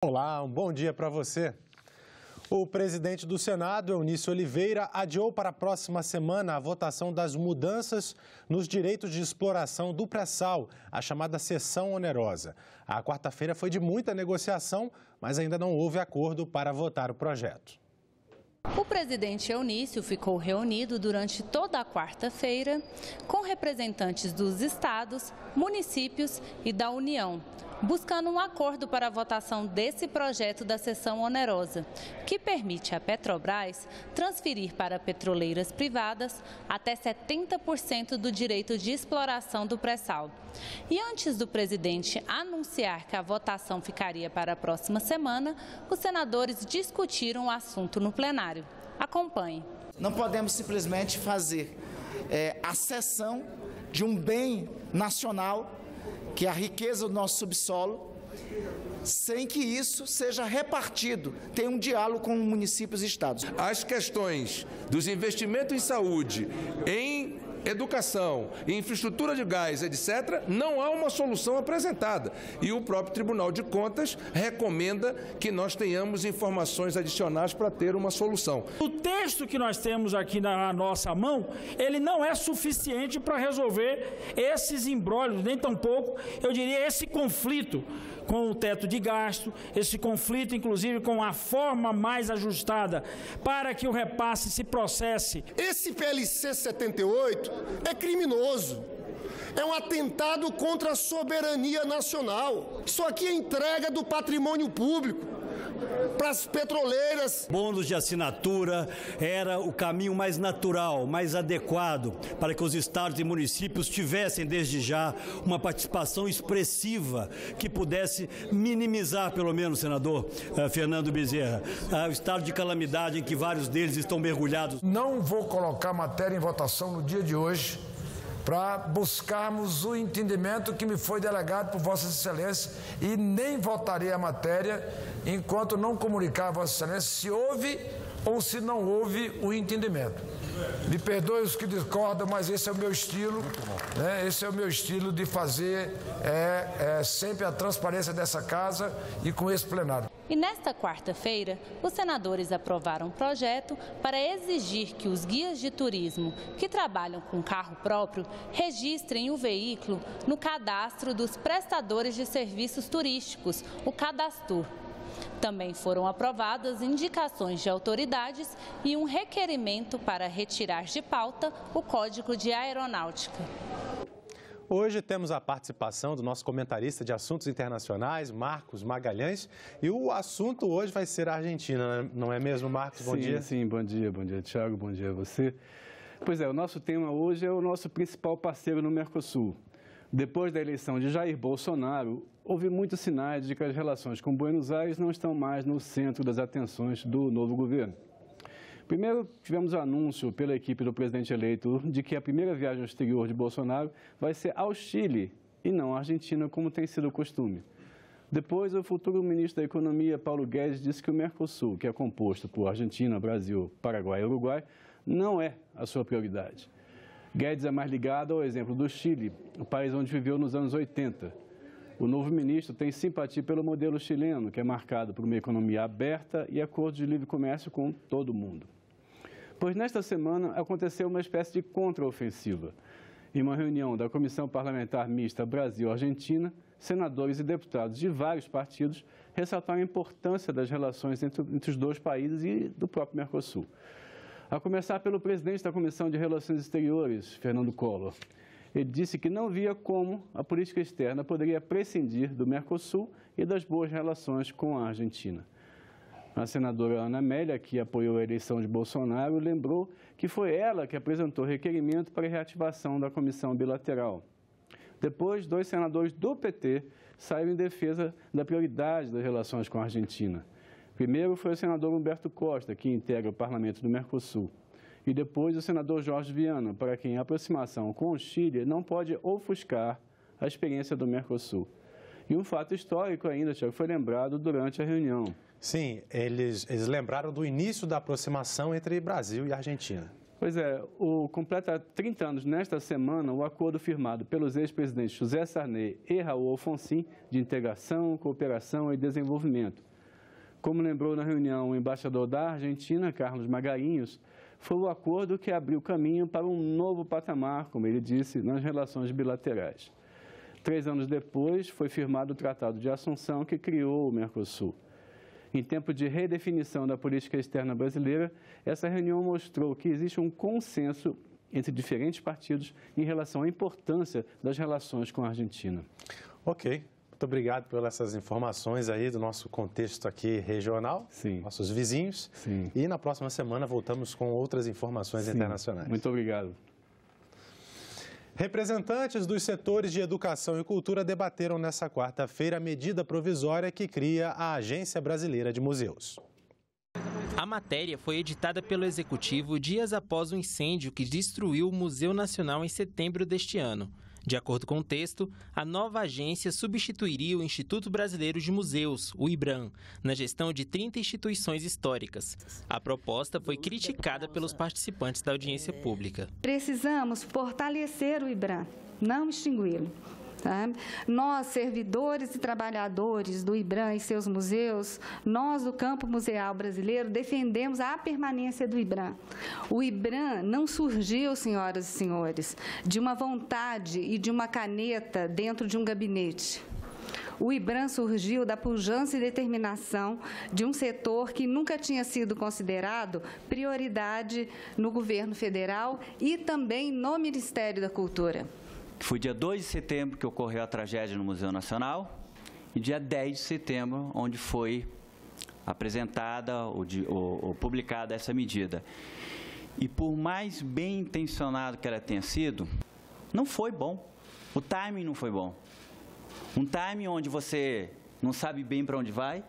Olá, um bom dia para você. O presidente do Senado, Eunício Oliveira, adiou para a próxima semana a votação das mudanças nos direitos de exploração do pré-sal, a chamada cessão onerosa. A quarta-feira foi de muita negociação, mas ainda não houve acordo para votar o projeto. O presidente Eunício ficou reunido durante toda a quarta-feira com representantes dos estados, municípios e da União, buscando um acordo para a votação desse projeto da cessão onerosa, que permite à Petrobras transferir para petroleiras privadas até 70% do direito de exploração do pré-sal. E antes do presidente anunciar que a votação ficaria para a próxima semana, os senadores discutiram o assunto no plenário. Acompanhe. Não podemos simplesmente fazer a cessão de um bem nacional, que é a riqueza do nosso subsolo, sem que isso seja repartido, tem um diálogo com municípios e estados. As questões dos investimentos em saúde, em educação, em infraestrutura de gás, etc., não há uma solução apresentada. E o próprio Tribunal de Contas recomenda que nós tenhamos informações adicionais para ter uma solução. O texto que nós temos aqui na nossa mão, ele não é suficiente para resolver esses imbróglios, nem tampouco, eu diria, esse conflito com o teto de gasto, esse conflito, inclusive, com a forma mais ajustada para que o repasse se processe. Esse PLC 78 é criminoso. É um atentado contra a soberania nacional. Isso aqui é entrega do patrimônio público para as petroleiras. Bônus de assinatura era o caminho mais natural, mais adequado para que os estados e municípios tivessem desde já uma participação expressiva que pudesse minimizar, pelo menos, senador Fernando Bezerra, o estado de calamidade em que vários deles estão mergulhados. Não vou colocar matéria em votação no dia de hoje para buscarmos o entendimento que me foi delegado por Vossa Excelência e nem votarei a matéria enquanto não comunicar a Vossa Excelência se houve ou se não houve o entendimento. Me perdoe os que discordam, mas esse é o meu estilo, né? Esse é o meu estilo de fazer sempre a transparência dessa casa e com esse plenário. E nesta quarta-feira, os senadores aprovaram um projeto para exigir que os guias de turismo que trabalham com carro próprio registrem o veículo no cadastro dos prestadores de serviços turísticos, o Cadastur. Também foram aprovadas indicações de autoridades e um requerimento para retirar de pauta o Código de Aeronáutica. Hoje temos a participação do nosso comentarista de assuntos internacionais, Marcos Magalhães, e o assunto hoje vai ser a Argentina, não é mesmo, Marcos? Bom dia. Sim, bom dia, Thiago, bom dia a você. Pois é, o nosso tema hoje é o nosso principal parceiro no Mercosul. Depois da eleição de Jair Bolsonaro, houve muitos sinais de que as relações com Buenos Aires não estão mais no centro das atenções do novo governo. Primeiro, tivemos o anúncio pela equipe do presidente eleito de que a primeira viagem ao exterior de Bolsonaro vai ser ao Chile e não à Argentina, como tem sido o costume. Depois, o futuro ministro da Economia, Paulo Guedes, disse que o Mercosul, que é composto por Argentina, Brasil, Paraguai e Uruguai, não é a sua prioridade. Guedes é mais ligado ao exemplo do Chile, o país onde viveu nos anos 80. O novo ministro tem simpatia pelo modelo chileno, que é marcado por uma economia aberta e acordos de livre comércio com todo mundo. Pois nesta semana aconteceu uma espécie de contraofensiva. Em uma reunião da Comissão Parlamentar Mista Brasil-Argentina, senadores e deputados de vários partidos ressaltaram a importância das relações entre os dois países e do próprio Mercosul. A começar pelo presidente da Comissão de Relações Exteriores, Fernando Collor. Ele disse que não via como a política externa poderia prescindir do Mercosul e das boas relações com a Argentina. A senadora Ana Amélia, que apoiou a eleição de Bolsonaro, lembrou que foi ela que apresentou requerimento para a reativação da comissão bilateral. Depois, dois senadores do PT saíram em defesa da prioridade das relações com a Argentina. Primeiro foi o senador Humberto Costa, que integra o parlamento do Mercosul. E depois o senador Jorge Viana, para quem a aproximação com o Chile não pode ofuscar a experiência do Mercosul. E um fato histórico ainda, Thiago, foi lembrado durante a reunião. Sim, eles lembraram do início da aproximação entre Brasil e Argentina. Pois é, completa 30 anos nesta semana o acordo firmado pelos ex-presidentes José Sarney e Raul Alfonsin de integração, cooperação e desenvolvimento. Como lembrou na reunião o embaixador da Argentina, Carlos Magarinhos, foi o acordo que abriu caminho para um novo patamar, como ele disse, nas relações bilaterais. 3 anos depois, foi firmado o Tratado de Assunção, que criou o Mercosul. Em tempo de redefinição da política externa brasileira, essa reunião mostrou que existe um consenso entre diferentes partidos em relação à importância das relações com a Argentina. Ok. Muito obrigado pelas essas informações aí do nosso contexto aqui regional, Sim. Nossos vizinhos. Sim. E na próxima semana voltamos com outras informações internacionais. Muito obrigado. Representantes dos setores de educação e cultura debateram nesta quarta-feira a medida provisória que cria a Agência Brasileira de Museus. A matéria foi editada pelo Executivo dias após o incêndio que destruiu o Museu Nacional em setembro deste ano. De acordo com o texto, a nova agência substituiria o Instituto Brasileiro de Museus, o IBRAM, na gestão de 30 instituições históricas. A proposta foi criticada pelos participantes da audiência pública. Precisamos fortalecer o IBRAM, não extingui-lo. Tá? Nós, servidores e trabalhadores do IBRAM e seus museus, nós do campo museal brasileiro, defendemos a permanência do IBRAM. O IBRAM não surgiu, senhoras e senhores, de uma vontade e de uma caneta dentro de um gabinete. O IBRAM surgiu da pujança e determinação de um setor que nunca tinha sido considerado prioridade no governo federal e também no Ministério da Cultura. Foi dia 2 de setembro que ocorreu a tragédia no Museu Nacional e dia 10 de setembro, onde foi apresentada ou publicada essa medida. E por mais bem intencionado que ela tenha sido, não foi bom. O timing não foi bom. Um timing onde você não sabe bem para onde vai,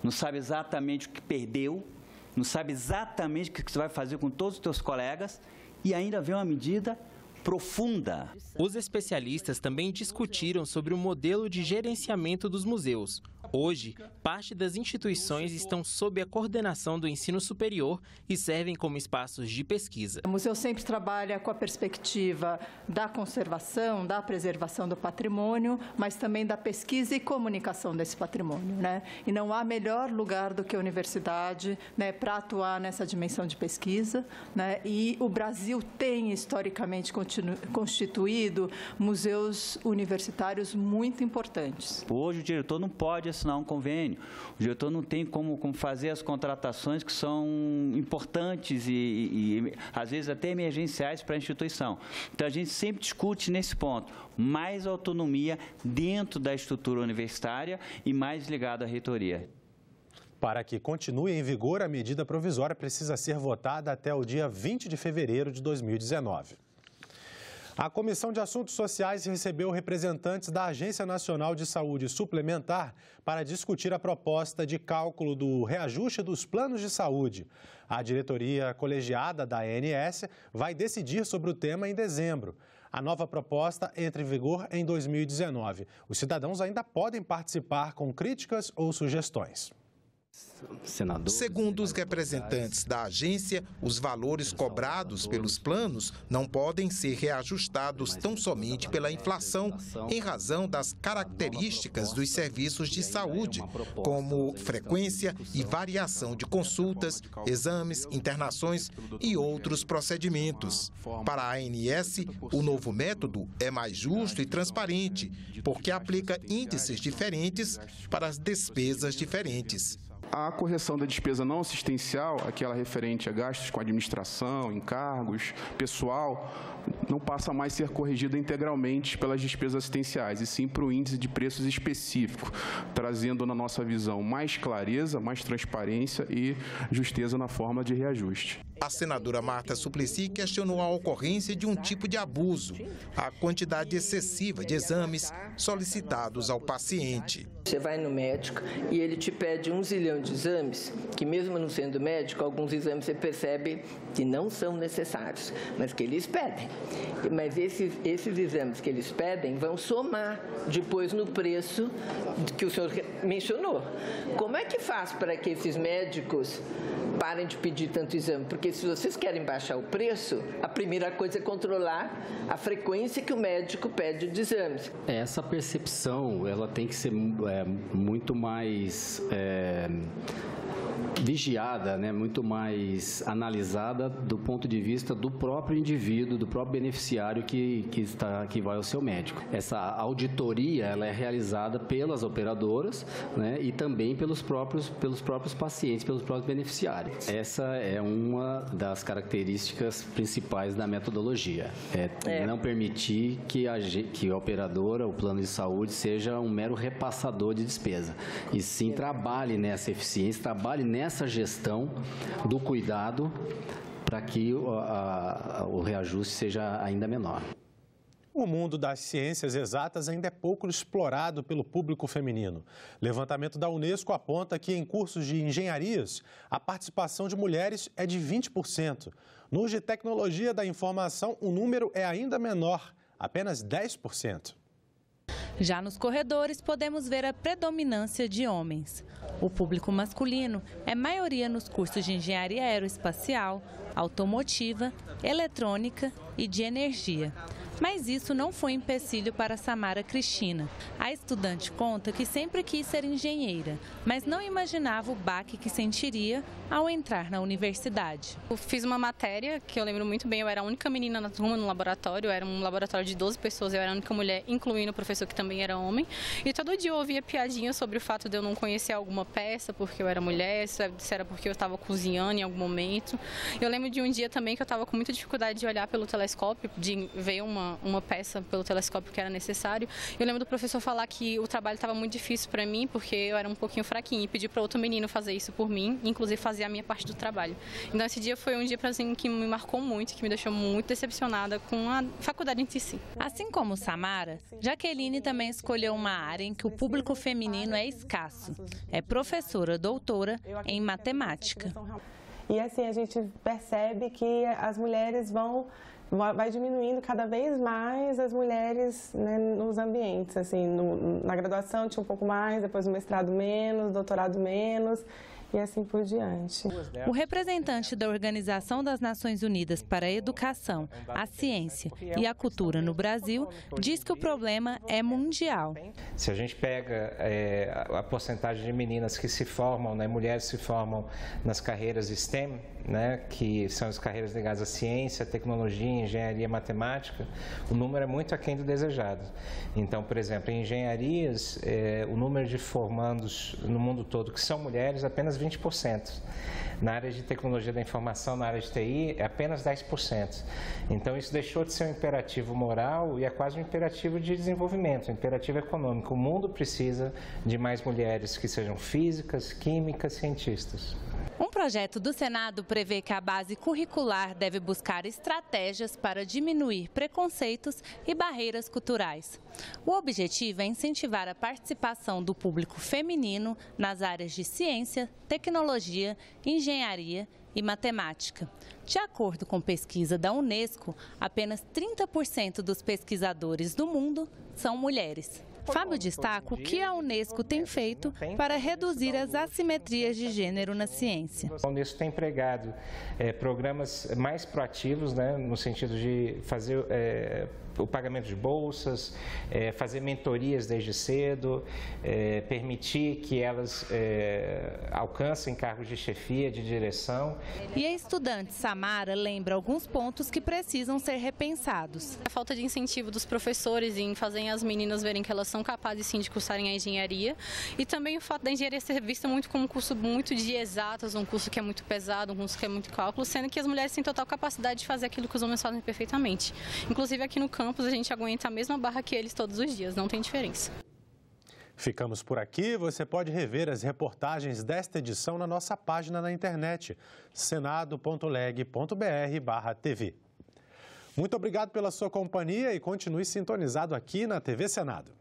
não sabe exatamente o que perdeu, não sabe exatamente o que você vai fazer com todos os seus colegas e ainda vem uma medida profunda. Os especialistas também discutiram sobre o modelo de gerenciamento dos museus. Hoje, parte das instituições estão sob a coordenação do ensino superior e servem como espaços de pesquisa. O museu sempre trabalha com a perspectiva da conservação, da preservação do patrimônio, mas também da pesquisa e comunicação desse patrimônio, né? E não há melhor lugar do que a universidade, né, para atuar nessa dimensão de pesquisa, né? E o Brasil tem historicamente constituído museus universitários muito importantes. Hoje o diretor não pode assinar um convênio, o diretor não tem como fazer as contratações que são importantes e às vezes até emergenciais para a instituição. Então a gente sempre discute nesse ponto, mais autonomia dentro da estrutura universitária e mais ligado à reitoria. Para que continue em vigor, a medida provisória precisa ser votada até o dia 20 de fevereiro de 2019. A Comissão de Assuntos Sociais recebeu representantes da Agência Nacional de Saúde Suplementar para discutir a proposta de cálculo do reajuste dos planos de saúde. A diretoria colegiada da ANS vai decidir sobre o tema em dezembro. A nova proposta entra em vigor em 2019. Os cidadãos ainda podem participar com críticas ou sugestões. Segundo os representantes da agência, os valores cobrados pelos planos não podem ser reajustados tão somente pela inflação, em razão das características dos serviços de saúde, como frequência e variação de consultas, exames, internações e outros procedimentos. Para a ANS, o novo método é mais justo e transparente, porque aplica índices diferentes para as despesas diferentes. A correção da despesa não assistencial, aquela referente a gastos com administração, encargos, pessoal, não passa mais a ser corrigida integralmente pelas despesas assistenciais, e sim para o índice de preços específico, trazendo na nossa visão mais clareza, mais transparência e justeza na forma de reajuste. A senadora Marta Suplicy questionou a ocorrência de um tipo de abuso, a quantidade excessiva de exames solicitados ao paciente. Você vai no médico e ele te pede 1 zilhão de exames, que mesmo não sendo médico, alguns exames você percebe que não são necessários, mas que eles pedem. Mas esses exames que eles pedem vão somar depois no preço que o senhor mencionou. Como é que faz para que esses médicos parem de pedir tanto exame? Porque Porque se vocês querem baixar o preço, a primeira coisa é controlar a frequência que o médico pede de exames. Essa percepção, ela tem que ser muito mais vigiada, né? Muito mais analisada do ponto de vista do próprio indivíduo, do próprio beneficiário que vai ao seu médico. Essa auditoria, ela é realizada pelas operadoras, né? E também pelos próprios pacientes, pelos próprios beneficiários. Essa é uma das características principais da metodologia. Não permitir que a operadora, o plano de saúde, seja um mero repassador de despesa. E sim trabalhe nessa eficiência, trabalhe nessa gestão do cuidado para que o reajuste seja ainda menor. O mundo das ciências exatas ainda é pouco explorado pelo público feminino. Levantamento da Unesco aponta que em cursos de engenharias, a participação de mulheres é de 20%. Nos de tecnologia da informação, o número é ainda menor, apenas 10%. Já nos corredores, podemos ver a predominância de homens. O público masculino é maioria nos cursos de engenharia aeroespacial, automotiva, eletrônica e de energia. Mas isso não foi empecilho para Samara Cristina. A estudante conta que sempre quis ser engenheira, mas não imaginava o baque que sentiria ao entrar na universidade. Eu fiz uma matéria que eu lembro muito bem, eu era a única menina na turma no laboratório, era um laboratório de 12 pessoas, eu era a única mulher, incluindo o professor que também era homem. E todo dia eu ouvia piadinha sobre o fato de eu não conhecer alguma peça porque eu era mulher, se era porque eu estava cozinhando em algum momento. Eu lembro de um dia também que eu estava com muita dificuldade de olhar pelo telescópio, de ver uma peça pelo telescópio que era necessário. Eu lembro do professor falar que o trabalho estava muito difícil para mim, porque eu era um pouquinho fraquinha, e pedir para outro menino fazer isso por mim, inclusive fazer a minha parte do trabalho. Então esse dia foi um dia assim, que me marcou muito, que me deixou muito decepcionada com a faculdade em si. Assim como Samara, Jaqueline também escolheu uma área em que o público feminino é escasso. É professora doutora em matemática. E assim, a gente percebe que as mulheres vai diminuindo cada vez mais as mulheres, né, nos ambientes. Assim, na graduação tinha um pouco mais, depois no mestrado menos, doutorado menos, e assim por diante. O representante da Organização das Nações Unidas para a Educação, a Ciência e a Cultura no Brasil diz que o problema é mundial. Se a gente pega a porcentagem de meninas que se formam, né, mulheres se formam nas carreiras STEM, né, que são as carreiras ligadas à ciência, tecnologia, engenharia, matemática, o número é muito aquém do desejado. Então, por exemplo, em engenharias, o número de formandos no mundo todo que são mulheres é apenas 20%. Na área de tecnologia da informação, na área de TI, é apenas 10%. Então, isso deixou de ser um imperativo moral e é quase um imperativo de desenvolvimento, um imperativo econômico. O mundo precisa de mais mulheres que sejam físicas, químicas, cientistas. Um projeto do Senado prevê que a base curricular deve buscar estratégias para diminuir preconceitos e barreiras culturais. O objetivo é incentivar a participação do público feminino nas áreas de ciência, tecnologia, engenharia e matemática. De acordo com pesquisa da Unesco, apenas 30% dos pesquisadores do mundo são mulheres. Fábio destaca o que a Unesco tem feito para reduzir as assimetrias de gênero na ciência. A Unesco tem empregado programas mais proativos, né, no sentido de fazer o pagamento de bolsas, fazer mentorias desde cedo, permitir que elas alcancem cargos de chefia, de direção. E a estudante Samara lembra alguns pontos que precisam ser repensados. A falta de incentivo dos professores em fazerem as meninas verem que elas são capazes sim de cursarem a engenharia, e também o fato da engenharia ser vista muito como um curso muito de exatas, um curso que é muito pesado, um curso que é muito cálculo, sendo que as mulheres têm total capacidade de fazer aquilo que os homens fazem perfeitamente. Inclusive aqui no campus a gente aguenta a mesma barra que eles todos os dias, não tem diferença. Ficamos por aqui. Você pode rever as reportagens desta edição na nossa página na internet, senado.leg.br/tv. Muito obrigado pela sua companhia e continue sintonizado aqui na TV Senado.